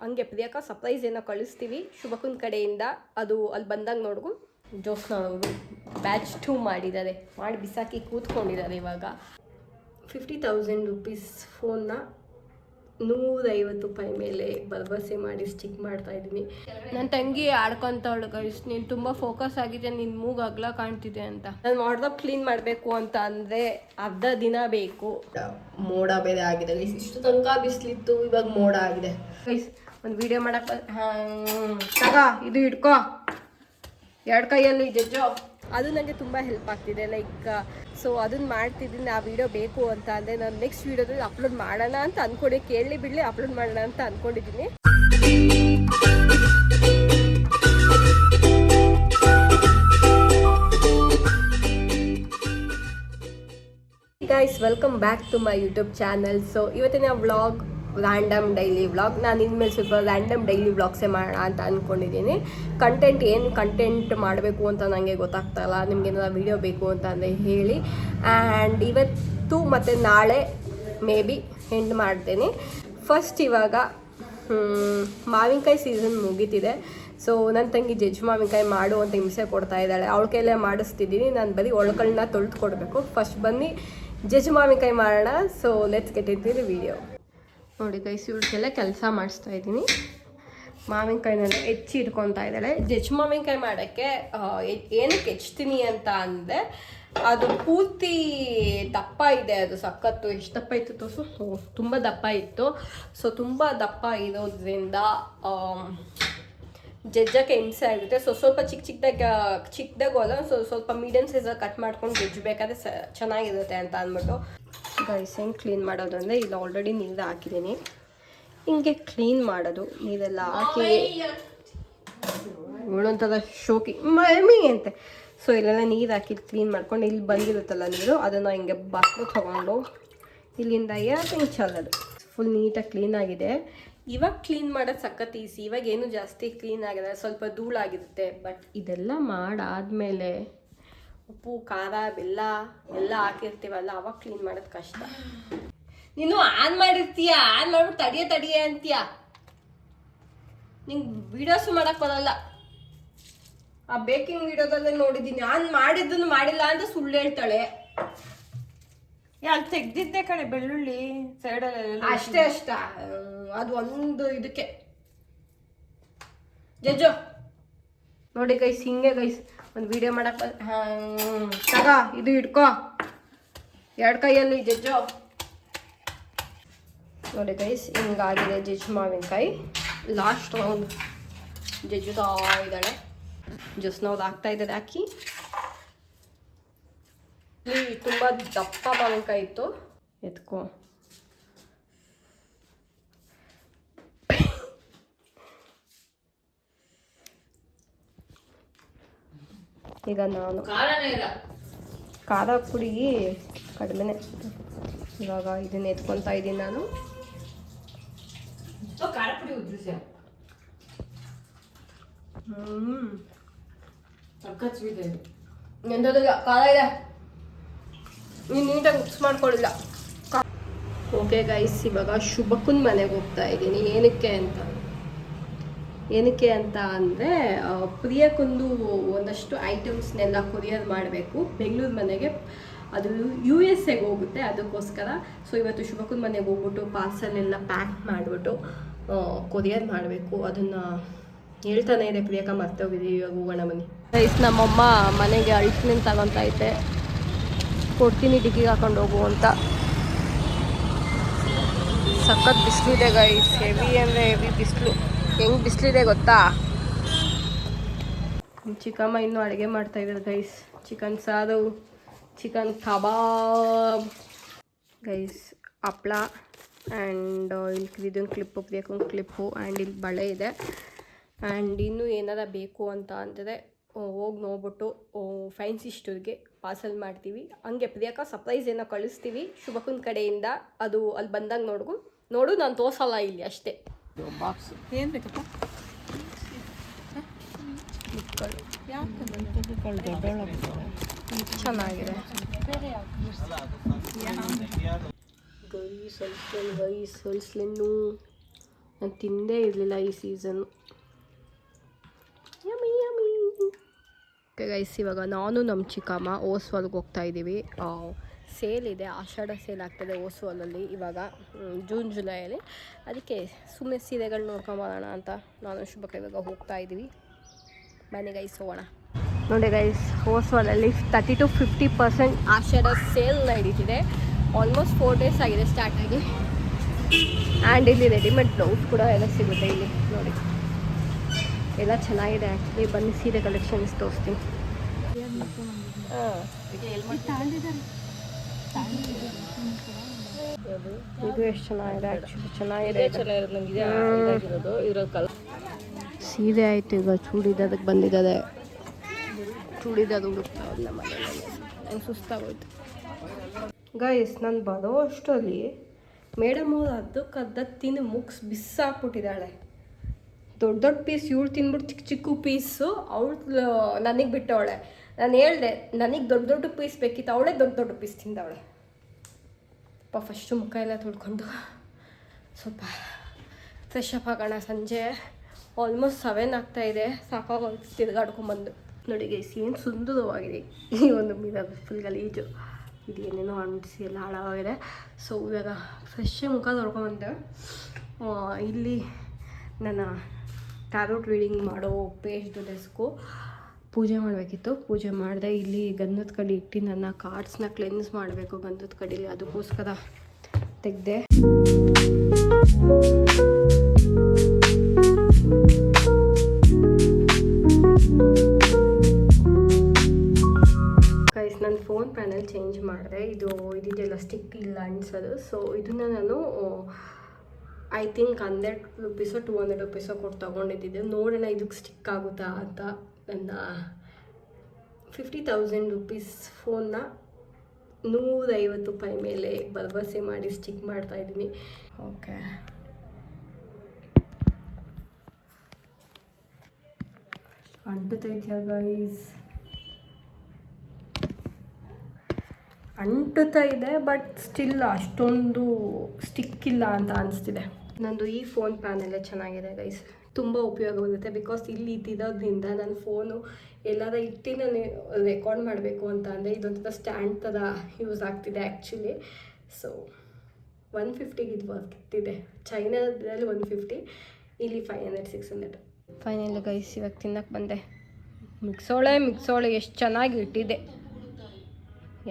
ಹಂಗೆ ಪ್ರಿಯಾಕ ಸರ್ಪ್ರೈಸ್ ಏನೋ ಕಳಿಸ್ತೀವಿ ಶುಭಕುನ್ ಕಡೆಯಿಂದ. ಅದು ಅಲ್ಲಿ ಬಂದಾಗ ನೋಡ್ಕು ಜೋಸ್ನ ಅವರು ಬ್ಯಾಚ್ 2 ಮಾಡಿದ್ದಾರೆ, ಮಾಡಿ ಬಿಸಾಕಿ ಕೂತ್ಕೊಂಡಿದ್ದಾರೆ. ಇವಾಗ 50,000 ರೂಪೀಸ್ ಫೋನ್ನ 150 ರೂಪಾಯಿ ಮೇಲೆ ಭರವಸೆ ಮಾಡಿ ಸ್ಟಿಕ್ ಮಾಡ್ತಾ ಇದ್ದೀನಿ. ನನ್ನ ತಂಗಿ ಆಡ್ಕೊತಾವಳು ಗೈಸ್, ನೀನು ತುಂಬ ಫೋಕಸ್ ಆಗಿದೆ, ನಿನ್ನ ಮೂಗ್ ಅಗ್ಲ ಕಾಣ್ತಿದೆ ಅಂತ. ನಾನು ವಾರ್ಡ್ರೋಬ್ ಕ್ಲೀನ್ ಮಾಡಬೇಕು ಅಂತ ಅಂದರೆ ಅರ್ಧ ದಿನ ಬೇಕು. ಮೋಡ ಬೇರೆ ಆಗಿದೆ ಗೈಸ್, ಇಷ್ಟು ತನಕ ಬಿಸಿಲಿತ್ತು, ಇವಾಗ ಮೋಡ ಆಗಿದೆ ಗೈಸ್. ಒಂದು ವಿಡಿಯೋ ಮಾಡಕ್ಕೆ ತಗ ಇದು ಇಟ್ಕೋ 2 ಕೈಯಲ್ಲಿ ಜಜ್ಜೋ. ಅದು ನನಗೆ ತುಂಬ ಹೆಲ್ಪ್ ಆಗ್ತಿದೆ ಲೈಕ್. ಸೊ ಅದನ್ನು ಮಾಡ್ತಿದ್ದೀನಿ. ಆ ವಿಡಿಯೋ ಬೇಕು ಅಂತ ಅಂದರೆ ನಾನು ನೆಕ್ಸ್ಟ್ ವೀಡಿಯೋದಲ್ಲಿ ಅಪ್ಲೋಡ್ ಮಾಡೋಣ ಅಂತ ಅಂದ್ಕೊಂಡೆ, ಕೇಳಲಿ ಬಿಡಲಿ ಅಪ್ಲೋಡ್ ಮಾಡೋಣ ಅಂತ ಅಂದ್ಕೊಂಡಿದ್ದೀನಿ. Guys, welcome back to my YouTube channel. So ಇವತ್ತಿನ ವ್ಲಾಗ್ ರ್ಯಾಂಡಮ್ ಡೈಲಿ ವ್ಲಾಗ್. ನಾನು ಇನ್ಮೇಲೆ ಸ್ವಲ್ಪ ರ್ಯಾಂಡಮ್ ಡೈಲಿ ವ್ಲಾಗ್ಸೇ ಮಾಡೋಣ ಅಂತ ಅಂದ್ಕೊಂಡಿದ್ದೀನಿ. ಏನು ಕಂಟೆಂಟ್ ಮಾಡಬೇಕು ಅಂತ ನನಗೆ ಗೊತ್ತಾಗ್ತಾಯಿಲ್ಲ. ನಿಮ್ಗೆ ಏನಾದ್ರು ವೀಡಿಯೋ ಬೇಕು ಅಂತ ಅಂದರೆ ಹೇಳಿ. ಆ್ಯಂಡ್ ಇವತ್ತು ಮತ್ತು ನಾಳೆ ಮೇ ಬಿ ಎಂಡ್ ಮಾಡ್ತೀನಿ. ಫಸ್ಟ್ ಇವಾಗ ಮಾವಿನಕಾಯಿ ಸೀಸನ್ ಮುಗೀತಿದೆ. ಸೊ ನನ್ನ ತಂಗಿ ಜಜ್ಜು ಮಾವಿನಕಾಯಿ ಮಾಡು ಅಂತ ಹಿಂಸೆ ಕೊಡ್ತಾ ಇದ್ದಾಳೆ. ಅವಳ ಕೈಲೇ ಮಾಡಿಸ್ತಿದ್ದೀನಿ. ನಾನು ಬರೀ ಒಳಗಳನ್ನ ತೊಳೆದು ಕೊಡಬೇಕು. ಫಸ್ಟ್ ಬನ್ನಿ ಜಜ್ಜು ಮಾವಿನಕಾಯಿ ಮಾಡೋಣ. So let's get in the video. ನೋಡಿ ಗೈಸ್, ಇವಳಿಗೆಲ್ಲ ಕೆಲಸ ಮಾಡಿಸ್ತಾ ಇದ್ದೀನಿ. ಮಾವಿನಕಾಯಿನೆಲ್ಲ ಹೆಚ್ಚಿ ಇಟ್ಕೊತಾ ಇದ್ದಾಳೆ. ಜಜ್ಜು ಮಾವಿನಕಾಯಿ ಮಾಡೋಕ್ಕೆ ಏನಕ್ಕೆ ಹೆಚ್ಚ್ತೀನಿ ಅಂತ ಅಂದರೆ ಅದು ಪೂರ್ತಿ ದಪ್ಪ ಇದೆ. ಅದು ಸಖತ್ತು. ಎಷ್ಟು ದಪ್ಪ ಇತ್ತು ತೋರಿಸು. ತುಂಬ ದಪ್ಪ ಇತ್ತು. ಸೊ ತುಂಬ ದಪ್ಪ ಇರೋದ್ರಿಂದ ಜಜ್ಜಕ್ಕೆ ಹಿಂಸೆ ಆಗುತ್ತೆ. ಸೊ ಸ್ವಲ್ಪ ಚಿಕ್ಕದಾಗೂ ಅಲ್ಲ, ಸ್ವಲ್ಪ ಮೀಡಿಯಮ್ ಸೈಜಲ್ಲಿ ಕಟ್ ಮಾಡ್ಕೊಂಡು ಜಜ್ಜಬೇಕಾದ್ರೆ ಚೆನ್ನಾಗಿರುತ್ತೆ ಅಂತ ಅಂದ್ಬಿಟ್ಟು ಗೈಸ್. ಹೆಂಗೆ ಕ್ಲೀನ್ ಮಾಡೋದು ಅಂದರೆ ಇಲ್ಲಿ ಆಲ್ರೆಡಿ ನೀರು ಹಾಕಿದ್ದೀನಿ. ಹಿಂಗೆ ಕ್ಲೀನ್ ಮಾಡೋದು, ನೀರೆಲ್ಲ ಹಾಕಿ ಉಳೊಂಥರ ಶೋಕಿ ಮಮ್ಮಿ ಅಂತೆ. ಸೊ ಇಲ್ಲೆಲ್ಲ ನೀರು ಹಾಕಿ ಕ್ಲೀನ್ ಮಾಡ್ಕೊಂಡು ಇಲ್ಲಿ ಬಂದಿರುತ್ತಲ್ಲ ನೀರು, ಅದನ್ನು ಹಿಂಗೆ ಬಾಕ್ಲು ತೊಗೊಂಡು ಇಲ್ಲಿಂದ ಹಿಂಗೆ ಚೆಲ್ಲೋದು. ಫುಲ್ ನೀಟಾಗಿ ಕ್ಲೀನ್ ಆಗಿದೆ. ಇವಾಗ ಕ್ಲೀನ್ ಮಾಡೋದು ಸಖತ್ ಈಸಿ. ಇವಾಗ ಏನು ಜಾಸ್ತಿ ಕ್ಲೀನ್ ಆಗಿದೆ, ಸ್ವಲ್ಪ ಧೂಳಾಗಿರುತ್ತೆ. ಬಟ್ ಇದೆಲ್ಲ ಮಾಡಾದ್ಮೇಲೆ ಉಪ್ಪು ಖಾರ ಬೆಲ್ಲ ಎಲ್ಲ ಹಾಕಿರ್ತೀವಲ್ಲ, ಅವಾಗ ಕ್ಲೀನ್ ಮಾಡೋದು ಕಷ್ಟ. ನೀನು ಆನ್ ಮಾಡಿರ್ತೀಯ, ಆನ್ ಮಾಡ್ಬಿಟ್ಟು ತಡಿಯ ಅಂತೀಯ. ನಿಂಗೆ ವೀಡಿಯೋಸು ಮಾಡೋಕ್ಕೆ ಬರೋಲ್ಲ. ಆ ಬೇಕಿಂಗ್ ವೀಡಿಯೋದಲ್ಲೇ ನೋಡಿದ್ದೀನಿ, ಆನ್ ಮಾಡಿದ್ದನ್ನು ಮಾಡಿಲ್ಲ ಅಂತ ಸುಳ್ಳು ಹೇಳ್ತಾಳೆ. ಅಲ್ಲಿ ತೆಗ್ದಿದ್ದೆ ಕಡೆ ಬೆಳ್ಳುಳ್ಳಿ ಸೈಡಲ್ಲಿ ಅಷ್ಟೇ ಅದು ಒಂದು ಇದಕ್ಕೆ ಜಜ್ಜೋ. ನೋಡಿ ಗೈಸ್, ಹಿಂಗೆ ಗೈಸ್ ಒಂದು ವಿಡಿಯೋ ಮಾಡಕ್ಕೆ ತಗ ಇದು ಇಟ್ಕೋ 2 ಕೈಯಲ್ಲಿ ಜಜ್ಜೋ. ನೋಡಿ ಗೈಸ್, ಹಿಂಗಾಗಿದೆ ಜಜ್ಜು ಮಾವಿನಕಾಯಿ. ಲಾಸ್ಟ್ ರೌಂಡ್ ಜಜ್ಜುತ್ತಾ ಇದ್ದಾಳೆ. ಜಸ್ನವ್ರು ಹಾಕ್ತಾ ಇದ್ದಾರೆ ಹಾಕಿ. ಇಲ್ಲಿ ತುಂಬ ದಪ್ಪ ಮಾವಿನಕಾಯಿ ಇತ್ತು, ಎತ್ಕೋ. ಈಗ ನಾನು ಖಾರ ಪುಡಿ ಕಡಿಮೆನೆ. ಇವಾಗ ಇದನ್ನ ಎತ್ಕೊತಾ ಇದ್ದೀನಿ ನಾನು. ಎಂಥದ್ದು ಖಾರ ಇದೆ, ನೀನು ನೀಟಾಗಿ ಮಿಕ್ಸ್ ಮಾಡ್ಕೊಳ್ಳಿಲ್ಲ. ಓಕೆ ಗೈಸ್, ಇವಾಗ ಶುಭಕುನ್ ಮನೆಗೆ ಹೋಗ್ತಾ ಇದ್ದೀನಿ. ಏನಕ್ಕೆ ಅಂತ ಅಂದರೆ ಪ್ರಿಯಕ್ಕೊಂದು ಒಂದಷ್ಟು ಐಟಮ್ಸ್ನೆಲ್ಲ ಕೊರಿಯರ್ ಮಾಡಬೇಕು ಬೆಂಗಳೂರು ಮನೆಗೆ. ಅದು USA ಹೋಗುತ್ತೆ, ಅದಕ್ಕೋಸ್ಕರ. ಸೊ ಇವತ್ತು ಶುಭಕುನ್ ಮನೆಗೆ ಹೋಗ್ಬಿಟ್ಟು ಪಾರ್ಸಲ್ ಎಲ್ಲ ಪ್ಯಾಕ್ ಮಾಡಿಬಿಟ್ಟು ಕೊರಿಯರ್ ಮಾಡಬೇಕು. ಅದನ್ನು ಹೇಳ್ತಾನೆ ಇದೆ ಪ್ರಿಯಕ, ಮರ್ತೋಗಿದ್ದೀವಿ. ಇವಾಗ ಹೋಗೋಣ ಬನ್ನಿ ಗೈಸ್. ನಮ್ಮಮ್ಮ ಮನೆಗೆ ಅಳಿಸ್ನೇನು ತಗೊತಾ ಇದ್ದೆ, ಕೊಡ್ತೀನಿ ಡಿಗ್ಗಿಗೆ ಹಾಕೊಂಡು ಹೋಗು ಅಂತ. ಸಖತ್ ಬಿಸಿಲಿದೆ ಗೈಸ್, ಹೆವಿ ಅಂದರೆ ಹೆವಿ ಬಿಸಿಲು. ಹೆಂಗೆ ಬಿಸಿಲಿದೆ ಗೊತ್ತಾ? ಚಿಕ್ಕಮ್ಮ ಇನ್ನೂ ಅಡುಗೆ ಮಾಡ್ತಾಯಿದ್ದಾರೆ ಗೈಸ್. ಚಿಕನ್ ಸಾರು, ಚಿಕನ್ ಕಬಾಬ್ ಗೈಸ್, ಹಪ್ಳ ಆ್ಯಂಡ್ ಇಲ್ಲಿ ಇದೊಂದು ಕ್ಲಿಪ್ಪು, ಬೇಕೊಂದು ಕ್ಲಿಪ್ಪು ಆ್ಯಂಡ್ ಇಲ್ಲಿ ಬಳೆ ಇದೆ. ಆ್ಯಂಡ್ ಇನ್ನೂ ಏನಾರ ಬೇಕು ಅಂತ ಅಂದರೆ ಹೋಗಿ ನೋಡ್ಬಿಟ್ಟು ಫ್ಯಾನ್ಸಿ ಸ್ಟೋರ್ಗೆ ಪಾರ್ಸಲ್ ಮಾಡ್ತೀವಿ. ಹಂಗೆ ಪ್ರಿಯಾಕ ಸರ್ಪ್ರೈಸ್ ಏನೋ ಕಳಿಸ್ತೀವಿ ಶುಭಕುನ್ ಕಡೆಯಿಂದ. ಅದು ಅಲ್ಲಿ ಬಂದಾಗ ನೋಡು, ನಾನು ತೋರಿಸಲ್ಲ ಇಲ್ಲಿ ಅಷ್ಟೇ. ಬಾಕ್ಸ್ ಏನು ಬೇಕಪ್ಪ? ಚೆನ್ನಾಗಿದೆ ಗೈಸ್. ಹೊಲ್ಸ್ಲೆನ್ನು ನಾನು ತಿಂದೇ ಇರಲಿಲ್ಲ ಈ season. Yummy yummy. Okay guys, ಇವಾಗ ನಾನು ನಮ್ಮ ಚಿಕ್ಕಮ್ಮ ಓಸ್ವಾಲ್ಗೆ ಹೋಗ್ತಾ ಇದ್ದೀವಿ. ಸೇಲ್ ಇದೆ, ಆಷಾಢ ಸೇಲ್ ಆಗ್ತದೆ ಓಸ್ವಾಲಲ್ಲಿ ಇವಾಗ ಜೂನ್ ಜುಲೈಯಲ್ಲಿ. ಅದಕ್ಕೆ ಸುಮ್ಮನೆ ಸೀರೆಗಳು ನೋಡ್ಕೊಂಬೋಣ ಅಂತ ನಾನು ಶುಭಕ್ಕೆ ಇವಾಗ ಹೋಗ್ತಾ ಇದ್ದೀವಿ. ಬನ್ನಿ ಗೈಸ್ ಹೋಗೋಣ. ನೋಡಿ ಗೈಸ್, ಓಸ್ವಾಲಲ್ಲಿ 30-50% ಆಷಾಢ ಸೇಲ್ ನಡೀತಿದೆ. ಆಲ್ಮೋಸ್ಟ್ 4 days ಆಗಿದೆ ಸ್ಟಾರ್ಟ್ ಆಗಿ. ಆ್ಯಂಡ್ ಇಲ್ಲಿ ರೆಡಿಮೇಡ್ ಬ್ಲೌಸ್ ಕೂಡ ಎಲ್ಲ ಸಿಗುತ್ತೆ ಇಲ್ಲಿ ನೋಡಿ. ಎಲ್ಲ ಚೆನ್ನಾಗಿದೆ ಆ್ಯಕ್ಚುಲಿ. ಬನ್ನಿ ಸೀರೆ ಕಲೆಕ್ಷನ್ಸ್ ತೋರಿಸ್ತೀನಿ. ಇದು ಎಷ್ಟು ಚೆನ್ನಾಗಿದೆ ಆ್ಯಕ್ಚುಲಿ, ಚೆನ್ನಾಗಿದೆ. ಸೀರೆ ಆಯಿತು, ಈಗ ಚೂಡಿದಾರಕ್ಕೆ ಬಂದಿದ್ದಾರೆ. ಚೂಡಿದಾರ ಹುಡುಕ್ತಾ ನಮ್ಮ ಮನೆಯಲ್ಲಿ ನಂಗೆ ಸುಸ್ತಾಗೋಯ್ತು ಗೈಸ್. ನಾನು ಬರೋ ಅಷ್ಟರಲ್ಲಿ ಮೇಡಮ್ ಅವ್ರು ಅದಕ್ಕೆ ತಿಂದು ಬಿಸಾಕ್ಬಿಟ್ಟಿದ್ದಾಳೆ. ದೊಡ್ಡ ದೊಡ್ಡ ಪೀಸ್ ಇವಳು ತಿಂದ್ಬಿಟ್ಟು ಚಿಕ್ಕ ಚಿಕ್ಕ ಪೀಸು ಅವಳು ನನಗೆ ಬಿಟ್ಟವಳೆ. ನಾನು ಹೇಳ್ದೆ ನನಗೆ ದೊಡ್ಡ ದೊಡ್ಡ ಪೀಸ್ ಬೇಕಿತ್ತು, ಅವಳೇ ದೊಡ್ಡ ದೊಡ್ಡ ಪೀಸ್ ತಿಂದವಳೆ. ಫಸ್ಟು ಮುಖ ಎಲ್ಲ ತೊಳ್ಕೊಂಡು ಸ್ವಲ್ಪ ಫ್ರೆಶ್ ಅಪ್ ಆಗೋಣ. ಸಂಜೆ ಆಲ್ಮೋಸ್ಟ್ 7 ಆಗ್ತಾಯಿದೆ. ಸಾಕಾಗೋಗಿ ತಿರ್ಗಾಡ್ಕೊಂಬಂದು ನೋಡಿ ಗೈಸ್, ಏನು ಸುಂದರವಾಗಿದೆ ಈ ಒಂದು ಮಿರರ್. ಫುಲ್ ಗಲೀಜು ಇದು, ಏನೇನೋ ಅಂಟಿಸಿ ಎಲ್ಲ ಹಾಳಾಗಿದೆ. ಸೊ ಇವಾಗ ಫ್ರೆಶ್ ಮುಖ ತೊಳ್ಕೊಂಬಂದೆ. ಇಲ್ಲಿ ನನ್ನ ಟ್ಯಾರೋಟ್ ರೀಡಿಂಗ್ ಮಾಡೋ ಪೇಜ್ದು ಡೆಸ್ಕು ಪೂಜೆ ಮಾಡಬೇಕಿತ್ತು, ಪೂಜೆ ಮಾಡಿದೆ. ಇಲ್ಲಿ ಗಂಧದ ಕಡ್ಡಿ ಇಟ್ಟು ನನ್ನ ಕಾರ್ಡ್ಸ್ನ ಕ್ಲೆನ್ಸ್ ಮಾಡಬೇಕು ಗಂಧದ ಕಡ್ಡಿಲಿ, ಅದಕ್ಕೋಸ್ಕರ ತೆಗೆದೆ. ಗೈಸ್, ನನ್ನ ಫೋನ್ ಪ್ಯಾನಲ್ ಚೇಂಜ್ ಮಾಡಿದೆ. ಇದೆಲ್ಲ ಸ್ಟಿಕ್ ಇಲ್ಲ ಅನ್ಸೋದು. ಸೊ ಇದನ್ನು ನಾನು ಐ ಥಿಂಕ್ 100 ರೂಪೀಸೋ 200 ರೂಪೀಸೋ ಕೊಟ್ಟು ತೊಗೊಂಡಿದ್ದಿದ್ದೆ. ನೋಡೋಣ ಇದಕ್ಕೆ ಸ್ಟಿಕ್ ಆಗುತ್ತಾ ಅಂತ. ನನ್ನ 50,000 ರೂಪೀಸ್ ಫೋನ್ನ 150 ರೂಪಾಯಿ ಮೇಲೆ ಭರವಸೆ ಮಾಡಿ ಸ್ಟಿಕ್ ಮಾಡ್ತಾಯಿದ್ದೀನಿ. ಓಕೆ, ಅಂಟುತ್ತಾ ಗೈಸ್, ಅಂಟುತ್ತಾ ಇದೆ. ಬಟ್ ಸ್ಟಿಲ್ ಅಷ್ಟೊಂದು ಸ್ಟಿಕ್ ಇಲ್ಲ ಅಂತ ಅನಿಸ್ತಿದೆ. ನಂದು ಈ ಫೋನ್ ಪ್ಯಾನಲ್ಲೇ ಚೆನ್ನಾಗಿದೆ ಗೈಸ್, ತುಂಬ ಉಪಯೋಗವಾಗುತ್ತೆ. ಬಿಕಾಸ್ ಇಲ್ಲಿ ಇದ್ದಿರೋದ್ರಿಂದ ನನ್ನ ಫೋನು ಎಲ್ಲಾರ ಇಟ್ಟು ನಾನು ರೆಕಾರ್ಡ್ ಮಾಡಬೇಕು ಅಂತ ಅಂದರೆ ಇದೊಂಥರ ಸ್ಟ್ಯಾಂಡ್ ಥರ ಯೂಸ್ ಆಗ್ತಿದೆ ಆ್ಯಕ್ಚುಲಿ. ಸೊ 150ಗೆ ಇದು ಬರ್ತಿದೆ. ಚೈನಾದಲ್ಲಿ 150, ಇಲ್ಲಿ 500-600. ಫೈನಲ್ ಗೈಸ್, ಇವಾಗ ತಿನ್ನಕ್ಕೆ ಬಂದೆ. ಮಿಕ್ಸೋಳೆ ಎಷ್ಟು ಚೆನ್ನಾಗಿ ಇಟ್ಟಿದೆ,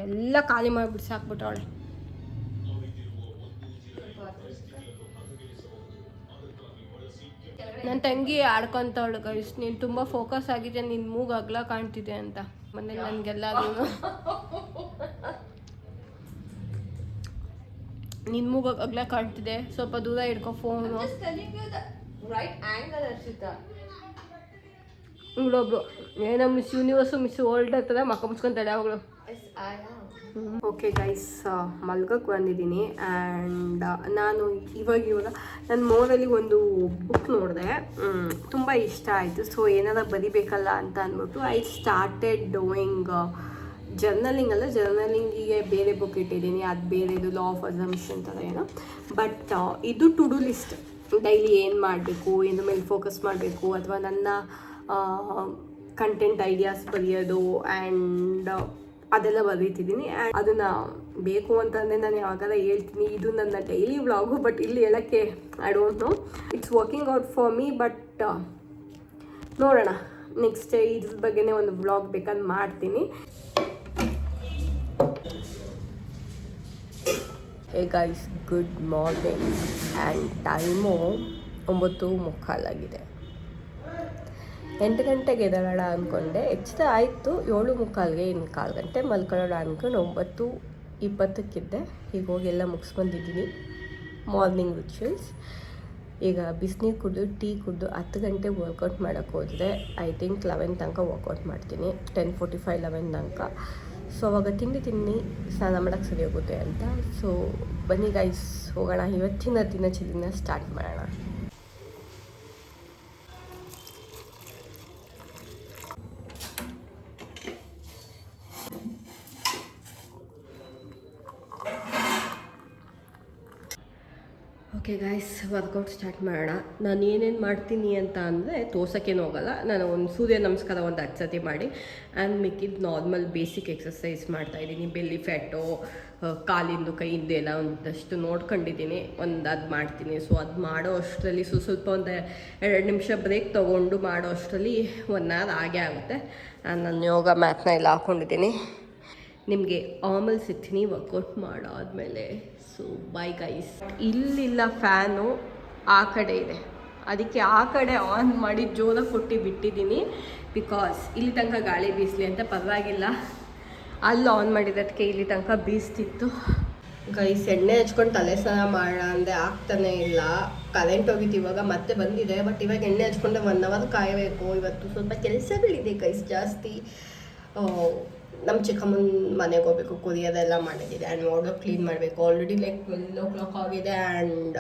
ಎಲ್ಲ ಖಾಲಿ ಮಾಡಿಬಿಟ್ಟು ಸಾಕ್ಬಿಟ್ಟವಳೆ. ನನ್ನ ತಂಗಿ ಆಡ್ಕೊತವಳು ಗೈಸ್, ನೀನು ತುಂಬ ಫೋಕಸ್ ಆಗಿದೆ, ನಿನ್ನ ಮೂಗು ಅಗಲ ಕಾಣ್ತಿದೆ ಅಂತ. ಮನೇಲಿ ನನಗೆಲ್ಲ ನಿನ್ನ ಮೂಗು ಅಗಲ ಕಾಣ್ತಿದೆ, ಸ್ವಲ್ಪ ದೂರ ಇಡ್ಕೊ ಫೋನು. ಇವಳೊಬ್ಳು ಏನೋ ಮಿಸ್ ಯೂನಿವರ್ಸು ಮಿಸ್ ವರ್ಲ್ಡ್ ಆಗ್ತದೆ, ಮಕ್ಕ ಮುಚ್ಕೊಂತಾಳೆ ಅವಳು. ಓಕೆ ಗೈಸ್, ಮಲ್ಗಕ್ಕೆ ಬಂದಿದ್ದೀನಿ. ಆ್ಯಂಡ್ ನಾನು ಇವಾಗ ನನ್ನ ಮೋರಲ್ಲಿ ಒಂದು ಬುಕ್ ನೋಡಿದೆ, ತುಂಬ ಇಷ್ಟ ಆಯಿತು. ಸೊ ಏನಾರ ಬರಿಬೇಕಲ್ಲ ಅಂತ ಅಂದ್ಬಿಟ್ಟು ಐ ಸ್ಟಾರ್ಟೆಡ್ ಡೂಯಿಂಗ್ ಜರ್ನಲಿಂಗ್. ಜರ್ನಲಿಂಗಿಗೆ ಬೇರೆ ಬುಕ್ ಇಟ್ಟಿದ್ದೀನಿ, ಅದು ಬೇರೆದು ಲಾ ಆಫ್ ಅಸಂಪ್ಷನ್ ಥರ ಏನೋ. ಬಟ್ ಇದು ಟು ಡು ಲಿಸ್ಟ್, ಡೈಲಿ ಏನು ಮಾಡಬೇಕು, ಏನು ಮೇಲೆ ಫೋಕಸ್ ಮಾಡಬೇಕು, ಅಥವಾ ನನ್ನ ಕಂಟೆಂಟ್ ಐಡಿಯಾಸ್ ಬರೆಯೋದು ಆ್ಯಂಡ್ ಅದೆಲ್ಲ ಬರೀತಿದ್ದೀನಿ. ಆ್ಯಂಡ್ ಅದನ್ನು ಬೇಕು ಅಂತಂದರೆ ನಾನು ಯಾವಾಗಾರ ಹೇಳ್ತೀನಿ. ಇದು ನನ್ನ ಡೈಲಿ ವ್ಲಾಗು, ಬಟ್ ಇಲ್ಲಿ ಹೇಳೋಕ್ಕೆ I don't know, it's working out for me. But ನೋಡೋಣ, ನೆಕ್ಸ್ಟ್ ಇದ್ರ ಬಗ್ಗೆನೇ ಒಂದು ವ್ಲಾಗ್ ಬೇಕಾದ್ರೆ ಮಾಡ್ತೀನಿ. Hey guys, good morning. And time 9:45 ಆಗಿದೆ. 8 ಗಂಟೆಗೆ ಎದ್ದೇಳೋಣ ಅಂದ್ಕೊಂಡೆ, ಎಚ್ಚರ ಆಯಿತು 7:45ಗೆ. ಇನ್ನು 1/4 ಗಂಟೆ ಮಲ್ಕೊಳ್ಳೋಣ ಅಂದ್ಕೊಂಡು 9:20ಕ್ಕಿದ್ದೆ. ಈಗ ಹೋಗಿ ಎಲ್ಲ ಮುಗಿಸ್ಕೊಂಡಿದ್ದೀನಿ ಮಾರ್ನಿಂಗ್ ರಿಚುವಲ್ಸ್. ಈಗ ಬಿಸಿನೀರು ಕುಡಿದು ಟೀ ಕುಡಿದು 10 ಗಂಟೆಗೆ ವರ್ಕೌಟ್ ಮಾಡೋಕ್ಕೆ ಹೋದರೆ ಐ ಥಿಂಕ್ 11 ತನಕ ವರ್ಕೌಟ್ ಮಾಡ್ತೀನಿ, 10:45 11 ತನಕ. ಸೊ ಅವಾಗ ತಿಂಡಿ ಸ್ನಾನ ಮಾಡೋಕ್ಕೆ ಸರಿ ಹೋಗುತ್ತೆ ಅಂತ. ಸೊ ಬನ್ನಿ ಗೈಸ್ ಹೋಗೋಣ, ಇವತ್ತಿನ ದಿನಚರಿನ ಸ್ಟಾರ್ಟ್ ಮಾಡೋಣ. ಓಕೆ ಗೈಸ್, ವರ್ಕೌಟ್ ಸ್ಟಾರ್ಟ್ ಮಾಡೋಣ. ನಾನು ಏನೇನು ಮಾಡ್ತೀನಿ ಅಂತ ಅಂದರೆ ತೋರ್ಸೋಕ್ಕೇನು ಹೋಗಲ್ಲ. ನಾನು ಒಂದು ಸೂರ್ಯ ನಮಸ್ಕಾರ ಒಂದು 10 ಸತಿ ಮಾಡಿ ಆ್ಯಂಡ್ ಮಿಕ್ಕಿದ್ದು ನಾರ್ಮಲ್ ಬೇಸಿಕ್ ಎಕ್ಸಸೈಸ್ ಮಾಡ್ತಾಯಿದ್ದೀನಿ. ಬೆಲ್ಲಿ ಫ್ಯಾಟು, ಕಾಲಿಂದು ಕೈಯಿಂದ ಎಲ್ಲ ಒಂದಷ್ಟು ನೋಡ್ಕೊಂಡಿದ್ದೀನಿ, ಅದು ಮಾಡ್ತೀನಿ. ಸೊ ಅದು ಮಾಡೋ ಅಷ್ಟರಲ್ಲಿ ಸ್ವಲ್ಪ ಒಂದು 2 ನಿಮಿಷ ಬ್ರೇಕ್ ತೊಗೊಂಡು ಮಾಡೋ ಅಷ್ಟರಲ್ಲಿ 1 ಅವರ್ ಆಗೇ ಆಗುತ್ತೆ. ನಾನು ಯೋಗ ಮ್ಯಾಟ್ನ ಎಲ್ಲ ಹಾಕ್ಕೊಂಡಿದ್ದೀನಿ. ನಿಮಗೆ ಆಮೇಲೆ ಸಿಗ್ತೀನಿ ವರ್ಕೌಟ್ ಮಾಡಾದ್ಮೇಲೆ. So bye guys. ಇಲ್ಲಿಲ್ಲ ಫ್ಯಾನು, ಆ ಕಡೆ ಇದೆ, ಅದಕ್ಕೆ ಆ ಕಡೆ ಆನ್ ಮಾಡಿ ಜೋರಾಗಿ ಕೊಟ್ಟು ಬಿಟ್ಟಿದ್ದೀನಿ. ಬಿಕಾಸ್ ಇಲ್ಲಿ ತನಕ ಗಾಳಿ ಬೀಸಲಿ ಅಂತ. ಪರವಾಗಿಲ್ಲ, ಅಲ್ಲಿ ಆನ್ ಮಾಡಿದ್ದಕ್ಕೆ ಇಲ್ಲಿ ತನಕ ಬೀಸ್ತಿತ್ತು. ಗೈಸ್, ಎಣ್ಣೆ ಹಚ್ಕೊಂಡು ತಲೆ ಸ್ನಾನ ಮಾಡೋಣ ಅಂದರೆ ಆಗ್ತಾನೆ ಇಲ್ಲ. ಕರೆಂಟ್ ಹೋಗಿತ್ತು, ಇವಾಗ ಮತ್ತೆ ಬಂದಿದೆ. ಬಟ್ ಇವಾಗ ಎಣ್ಣೆ ಹಚ್ಕೊಂಡೆ 1 ಅವರ್ ಕಾಯಬೇಕು. ಇವತ್ತು ಸ್ವಲ್ಪ ಕೆಲಸಗಳಿದೆ ಗೈಸ್ ಜಾಸ್ತಿ. ನಮ್ಮ ಚಿಕ್ಕಮ್ಮನ ಮನೆಗೆ ಹೋಗ್ಬೇಕು, ಕುರಿಯೋದೆಲ್ಲ ಮಾಡಿದ್ದಿದೆ. ಆ್ಯಂಡ್ ವಾರ್ಡ್ರೋಬ್ ಕ್ಲೀನ್ ಮಾಡಬೇಕು. ಆಲ್ರೆಡಿ ಲೈಕ್ 12 o'clock ಆಗಿದೆ ಆ್ಯಂಡ್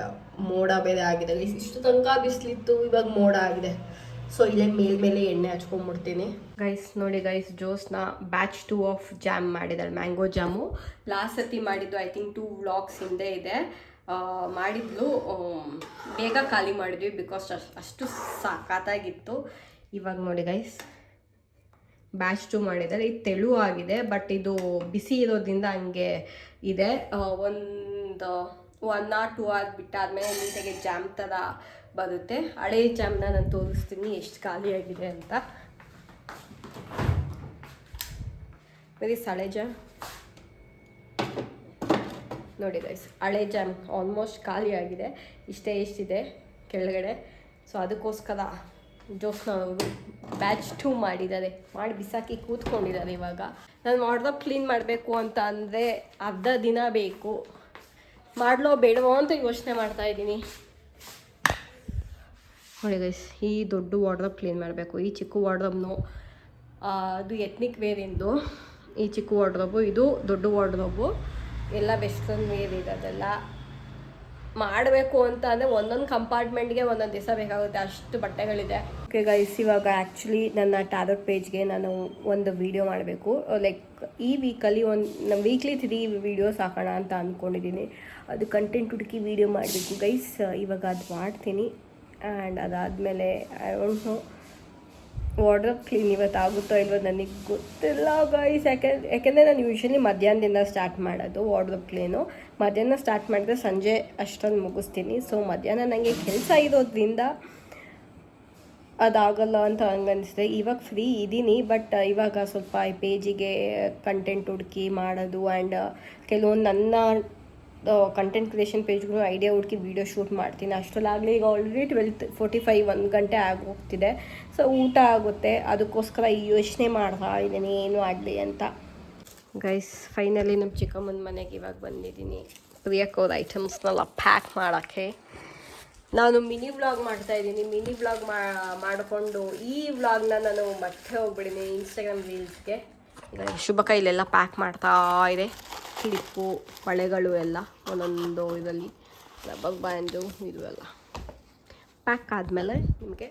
ಮೋಡ ಬೇರೆ ಆಗಿದೆ. ಇಷ್ಟು ತನಕ ಬಿಸಿಲಿತ್ತು, ಇವಾಗ ಮೋಡ ಆಗಿದೆ. ಸೊ ಇಲ್ಲೇ ಮೇಲ್ಮೇಲೆ ಎಣ್ಣೆ ಹಚ್ಕೊಂಡ್ಬಿಡ್ತೀನಿ. ಗೈಸ್ ನೋಡಿ ಗೈಸ್, ಜೋಸ್ನ ಬ್ಯಾಚ್ 2 ಆಫ್ ಜಾಮ್ ಮಾಡಿದ್ದಾಳೆ, ಮ್ಯಾಂಗೋ ಜಾಮು. ಲಾಸ್ಟ್ ಸತಿ ಮಾಡಿದ್ದು ಐ ಥಿಂಕ್ 2 ವ್ಲಾಗ್ಸ್ ಹಿಂದೆ ಇದೆ. ಮಾಡಿದ್ಲು, ಬೇಗ ಖಾಲಿ ಮಾಡಿದ್ವಿ ಬಿಕಾಸ್ ಅಷ್ಟು ಸಾಕಾಗಿತ್ತು. ಇವಾಗ ನೋಡಿ ಗೈಸ್, ಬ್ಯಾಚ್ 2 ಮಾಡಿದ್ದಾರೆ. ಇದು ತೆಳು ಆಗಿದೆ, ಬಟ್ ಇದು ಬಿಸಿ ಇರೋದ್ರಿಂದ ಹಂಗೆ ಇದೆ. ಒಂದು 1 or 2 hours ಬಿಟ್ಟಾದ್ಮೇಲೆ ನೀಟಾಗಿ ಜಾಮ್ ಥರ ಬರುತ್ತೆ. ಹಳೆ ಜಾಮ್ನ ನಾನು ತೋರಿಸ್ತೀನಿ ಎಷ್ಟು ಖಾಲಿಯಾಗಿದೆ ಅಂತ. ಬರೀ ಹಳೆ ಜಾಮ್ ನೋಡಿ ಗೈಸ್, ಹಳೆ ಜಾಮ್ ಆಲ್ಮೋಸ್ಟ್ ಖಾಲಿಯಾಗಿದೆ. ಎಷ್ಟಿದೆ ಕೆಳಗಡೆ. ಸೊ ಅದಕ್ಕೋಸ್ಕರ ಜೋಸ್ನ ಅವರು ಬ್ಯಾಚ್ 2 ಮಾಡಿದ್ದಾರೆ, ಮಾಡಿ ಬಿಸಾಕಿ ಕೂತ್ಕೊಂಡಿದ್ದಾರೆ. ಇವಾಗ ನಾನು ವಾರ್ಡ್ರೋಬ್ ಕ್ಲೀನ್ ಮಾಡಬೇಕು ಅಂತ ಅಂದರೆ ಅರ್ಧ ದಿನ ಬೇಕು. ಮಾಡಲೋ ಬೇಡವೋ ಅಂತ ಯೋಚನೆ ಮಾಡ್ತಾಯಿದ್ದೀನಿ. ನೋಡಿ ಗೈಸ್, ಈ ದೊಡ್ಡ ವಾರ್ಡ್ರೋಬ್ ಕ್ಲೀನ್ ಮಾಡಬೇಕು. ಈ ಚಿಕ್ಕ ವಾರ್ಡ್ರೋಬ್ನು ಅದು ಎತ್ನಿಕ್ ವೇರಿಂದು. ಈ ಚಿಕ್ಕ ವಾರ್ಡ್ರೋಬು, ಇದು ದೊಡ್ಡ ವಾರ್ಡ್ರೋಬು, ಎಲ್ಲ ವೆಸ್ಟರ್ನ್ ವೇರ್ ಇರೋದೆಲ್ಲ ಮಾಡಬೇಕು ಅಂತ ಅಂದರೆ ಒಂದೊಂದು ಕಂಪಾರ್ಟ್ಮೆಂಟ್ಗೆ ಒಂದೊಂದು ದಿವಸ ಬೇಕಾಗುತ್ತೆ, ಅಷ್ಟು ಬಟ್ಟೆಗಳಿದೆ. ಓಕೆ ಗೈಸ್, ಇವಾಗ ಆ್ಯಕ್ಚುಲಿ ನನ್ನ ಟ್ಯಾರೋಟ್ ಪೇಜ್ಗೆ ನಾನು ಒಂದು ವೀಡಿಯೋ ಮಾಡಬೇಕು. ಲೈಕ್ ಈ ವೀಕಲ್ಲಿ ವೀಕ್ಲಿ 3 ವೀಡಿಯೋಸ್ ಹಾಕೋಣ ಅಂತ ಅಂದ್ಕೊಂಡಿದ್ದೀನಿ. ಅದು ಕಂಟೆಂಟ್ ಹುಡುಕಿ ವೀಡಿಯೋ ಮಾಡಬೇಕು ಗೈಸ್. ಇವಾಗ ಅದು ಮಾಡ್ತೀನಿ. ಆ್ಯಂಡ್ ಅದಾದಮೇಲೆ I don't no wardrobe clean ಇವತ್ತು ಆಗುತ್ತೋ ಇಲ್ವೋ ನನಗೆ ಗೊತ್ತಿಲ್ಲ ಗೈಸ್. ಯಾಕೆಂದರೆ ನಾನು ಯೂಶ್ವಲಿ ಮಧ್ಯಾಹ್ನದಿಂದ ಸ್ಟಾರ್ಟ್ ಮಾಡೋದು ವಾರ್ಡ್ರೋಬ್ ಕ್ಲೀನು. ಮಧ್ಯಾಹ್ನ ಸ್ಟಾರ್ಟ್ ಮಾಡಿದ್ರೆ ಸಂಜೆ ಅಷ್ಟೊಂದು ಮುಗಿಸ್ತೀನಿ. ಸೊ ಮಧ್ಯಾಹ್ನ ನನಗೆ ಕೆಲಸ ಇರೋದ್ರಿಂದ ಅದಾಗಲ್ಲ ಅಂತ ಹಂಗನ್ನಿಸ್ತೆ. ಇವಾಗ ಫ್ರೀ ಇದ್ದೀನಿ, ಬಟ್ ಇವಾಗ ಸ್ವಲ್ಪ ಈ ಪೇಜಿಗೆ ಕಂಟೆಂಟ್ ಹುಡುಕಿ ಮಾಡೋದು ಆ್ಯಂಡ್ ಕೆಲವೊಂದು ನನ್ನ ಕಂಟೆಂಟ್ ಕ್ರಿಯೇಷನ್ ಪೇಜ್ಗೂ ಐಡಿಯಾ ಹುಡುಕಿ ವೀಡಿಯೋ ಶೂಟ್ ಮಾಡ್ತೀನಿ. ಅಷ್ಟರಲ್ಲಾಗಲಿ ಈಗ ಆಲ್ರೆಡಿ 12:45 1 ಗಂಟೆ ಆಗೋಗ್ತಿದೆ. ಸೊ ಊಟ ಆಗುತ್ತೆ, ಅದಕ್ಕೋಸ್ಕರ ಯೋಚನೆ ಮಾಡ್ತಾ ಇದ್ದೀನಿ ಏನು ಆಗಲಿ ಅಂತ. ಗೈಸ್, ಫೈನಲಿ ನಮ್ಮ ಚಿಕ್ಕಮ್ಮನ ಮನೆಗೆ ಇವಾಗ ಬಂದಿದ್ದೀನಿ. ಪ್ರಿಯಕ್ಕವ್ರ ಐಟಮ್ಸ್ನೆಲ್ಲ ಪ್ಯಾಕ್ ಮಾಡೋಕ್ಕೆ. ನಾನು ಮಿನಿ ವ್ಲಾಗ್ ಮಾಡ್ತಾಯಿದ್ದೀನಿ. ಮಿನಿ ವ್ಲಾಗ್ ಮಾಡಿಕೊಂಡು ಈ ವ್ಲಾಗ್ನ ನಾನು ಮತ್ತೆ ಹೋಗ್ಬಿದ್ದೀನಿ ಇನ್ಸ್ಟಾಗ್ರಾಮ್ ರೀಲ್ಸ್ಗೆ. ಈಗ ಶುಭ ಕೈಲೆಲ್ಲ ಪ್ಯಾಕ್ ಮಾಡ್ತಾ ಇದೆ. ಕ್ಲಿಪ್ಪು, ಬಳೆಗಳು ಎಲ್ಲ ಒಂದೊಂದು ಇದರಲ್ಲಿ ರಬ್ಬರ್ ಬ್ಯಾಂಡು ಇದು ಎಲ್ಲ ಪ್ಯಾಕ್ ಆದಮೇಲೆ ನಿಮಗೆ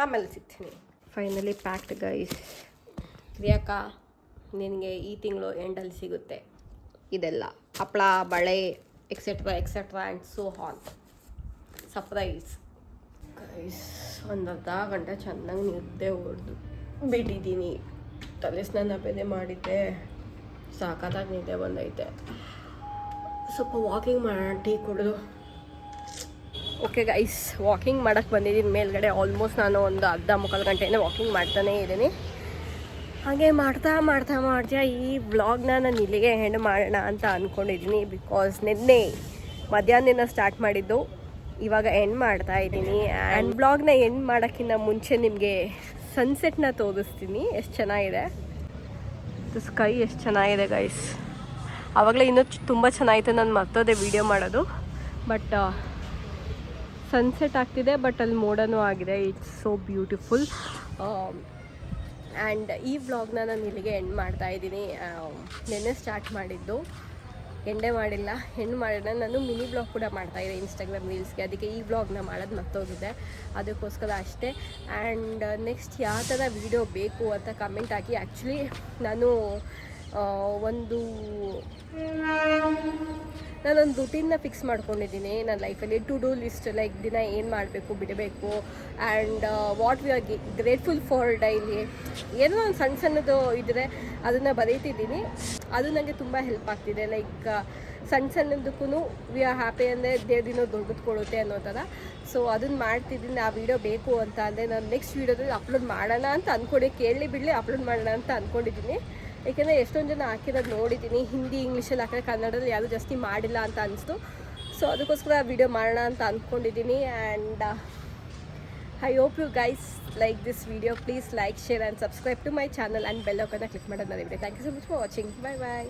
ಆಮೇಲೆ ಸಿಗ್ತೀನಿ. Finally packed guys. ಪ್ರಿಯಕ್ಕ, ನಿನಗೆ ಈ ತಿಂಗಳು ಎಂಡಲ್ಲಿ ಸಿಗುತ್ತೆ ಇದೆಲ್ಲ ಹಪ್ಪಳ, ಬಳೆ, etcetera and so on. Surprise guys. ಒಂದು ಅರ್ಧ ಗಂಟೆ ಚೆನ್ನಾಗಿ ನಿದ್ದೆ ಹೊಡೆದು ಬಿಟ್ಟಿದ್ದೀನಿ. ತಲೆ ಸ್ನಾನ ಬೇರೆ ಮಾಡಿದ್ದೆ, ಸಾಕಾದಾಗ ನಿದ್ದೆ ಬಂದೈತೆ. ಸ್ವಲ್ಪ ವಾಕಿಂಗ್ ಮಾಡೋಣ, ಟೀ ಕುಡಿದು. ಓಕೆ ಗೈಸ್, ವಾಕಿಂಗ್ ಮಾಡೋಕ್ಕೆ ಬಂದಿದ್ದೀನಿ ಮೇಲ್ಗಡೆ. ಆಲ್ಮೋಸ್ಟ್ ನಾನು ಒಂದು ಅರ್ಧ ಮುಕ್ಕಾಲು ಗಂಟೆಯಿಂದ ವಾಕಿಂಗ್ ಮಾಡ್ತಾನೇ ಇದ್ದೀನಿ. ಹಾಗೆ ಮಾಡ್ತಾ ಈ ವ್ಲಾಗ್ನ ನಾನು ಇಲ್ಲಿಗೆ ಎಂಡ್ ಮಾಡೋಣ ಅಂತ ಅಂದ್ಕೊಂಡಿದ್ದೀನಿ. ಬಿಕಾಸ್ ನಿನ್ನೆ ಮಧ್ಯಾಹ್ನದಿಂದ ಸ್ಟಾರ್ಟ್ ಮಾಡಿದ್ದು, ಇವಾಗ ಎಂಡ್ ಮಾಡ್ತಾ ಇದ್ದೀನಿ. ಆ್ಯಂಡ್ ವ್ಲಾಗ್ನ ಎಂಡ್ ಮಾಡೋಕ್ಕಿಂತ ಮುಂಚೆ ನಿಮಗೆ ಸನ್ಸೆಟ್ನ ತೋರಿಸ್ತೀನಿ. ಎಷ್ಟು ಚೆನ್ನಾಗಿದೆ ಸ್ಕೈ, ಎಷ್ಟು ಚೆನ್ನಾಗಿದೆ ಗೈಸ್. ಆವಾಗಲೇ ಇನ್ನೂ ತುಂಬ ಚೆನ್ನಾಗಿತ್ತು, ನಾನು ಮತ್ತೋದೆ ವೀಡಿಯೋ ಮಾಡೋದು. ಬಟ್ ಸನ್ಸೆಟ್ ಆಗ್ತಿದೆ, ಬಟ್ ಅಲ್ಲಿ ಮೋಡನೂ ಆಗಿದೆ. It's so beautiful. ಆ್ಯಂಡ್ ಈ ವ್ಲಾಗ್ನ ನಾನು ಇಲ್ಲಿಗೆ ಎಂಡ್ ಮಾಡ್ತಾಯಿದ್ದೀನಿ. ನೆನ್ನೆ ಸ್ಟಾರ್ಟ್ ಮಾಡಿದ್ದು, ಎಂಡೇ ಮಾಡಿಲ್ಲ. ನಾನು ಮಿನಿ ವ್ಲಾಗ್ ಕೂಡ ಮಾಡ್ತಾಯಿದ್ದೆ ಇನ್ಸ್ಟಾಗ್ರಾಮ್ ರೀಲ್ಸ್ಗೆ. ಅದಕ್ಕೆ ಈ ವ್ಲಾಗ್ನ ಮಾಡೋದು ಮರ್ತೋಗಿದೆ, ಅದಕ್ಕೋಸ್ಕರ ಅಷ್ಟೇ. ಆ್ಯಂಡ್ ನೆಕ್ಸ್ಟ್ ಯಾವ ಥರ ವೀಡಿಯೋ ಬೇಕು ಅಂತ ಕಮೆಂಟ್ ಹಾಕಿ. ಆ್ಯಕ್ಚುಲಿ ನಾನು ಒಂದು ನಾನೊಂದು ರುಟೀನ್ನ ಫಿಕ್ಸ್ ಮಾಡ್ಕೊಂಡಿದ್ದೀನಿ ನನ್ನ ಲೈಫಲ್ಲಿ. ಟು ಡೂ ಲಿಸ್ಟ್, ಲೈಕ್ ದಿನ ಏನು ಮಾಡಬೇಕು ಬಿಡಬೇಕು, and what we are grateful for daily. ಏನೋ ಒಂದು ಸಣ್ಣ ಸಣ್ಣದು ಇದ್ದರೆ ಅದನ್ನು ಬರೀತಿದ್ದೀನಿ. ಅದು ನನಗೆ ತುಂಬ ಹೆಲ್ಪ್ ಆಗ್ತಿದೆ. ಲೈಕ್ ಸಣ್ಣ ಸಣ್ಣದಕ್ಕೂ ವಿ ಆರ್ ಹ್ಯಾಪಿ ಅಂದರೆ ದೇವ್ರಿನೋ ದೊಡ್ಡದು ಕೊಡುತ್ತೆ ಅನ್ನೋ ಥರ. ಸೊ ಅದನ್ನು ಮಾಡ್ತಿದ್ದೀನಿ. ಆ ವಿಡಿಯೋ ಬೇಕು ಅಂತ ಅಂದರೆ ನಾನು ನೆಕ್ಸ್ಟ್ ವೀಡಿಯೋದಲ್ಲಿ ಅಪ್ಲೋಡ್ ಮಾಡೋಣ ಅಂತ ಅಂದ್ಕೊಂಡೆ. ಕೇಳಲಿ ಬಿಡಲಿ ಅಪ್ಲೋಡ್ ಮಾಡೋಣ ಅಂತ ಅಂದ್ಕೊಂಡಿದ್ದೀನಿ. ಏಕೆಂದರೆ ಎಷ್ಟೊಂದು ಜನ ಹಾಕಿರೋದು ನೋಡಿದ್ದೀನಿ, ಹಿಂದಿ ಇಂಗ್ಲೀಷಲ್ಲಿ ಹಾಕಿದ್ರೆ ಕನ್ನಡದಲ್ಲಿ ಯಾರೂ ಜಾಸ್ತಿ ಮಾಡಿಲ್ಲ ಅಂತ ಅನಿಸ್ತು. ಸೊ ಅದಕ್ಕೋಸ್ಕರ ವಿಡಿಯೋ ಮಾಡೋಣ ಅಂತ ಅಂದ್ಕೊಂಡಿದ್ದೀನಿ. And I hope you guys like this video. Please like, share and subscribe to my channel and bell ಐಕಾನ್ನ ಕ್ಲಿಕ್ ಮಾಡೋದು ಮರಿಬೇಡಿ. Thank you so much for watching. Bye bye.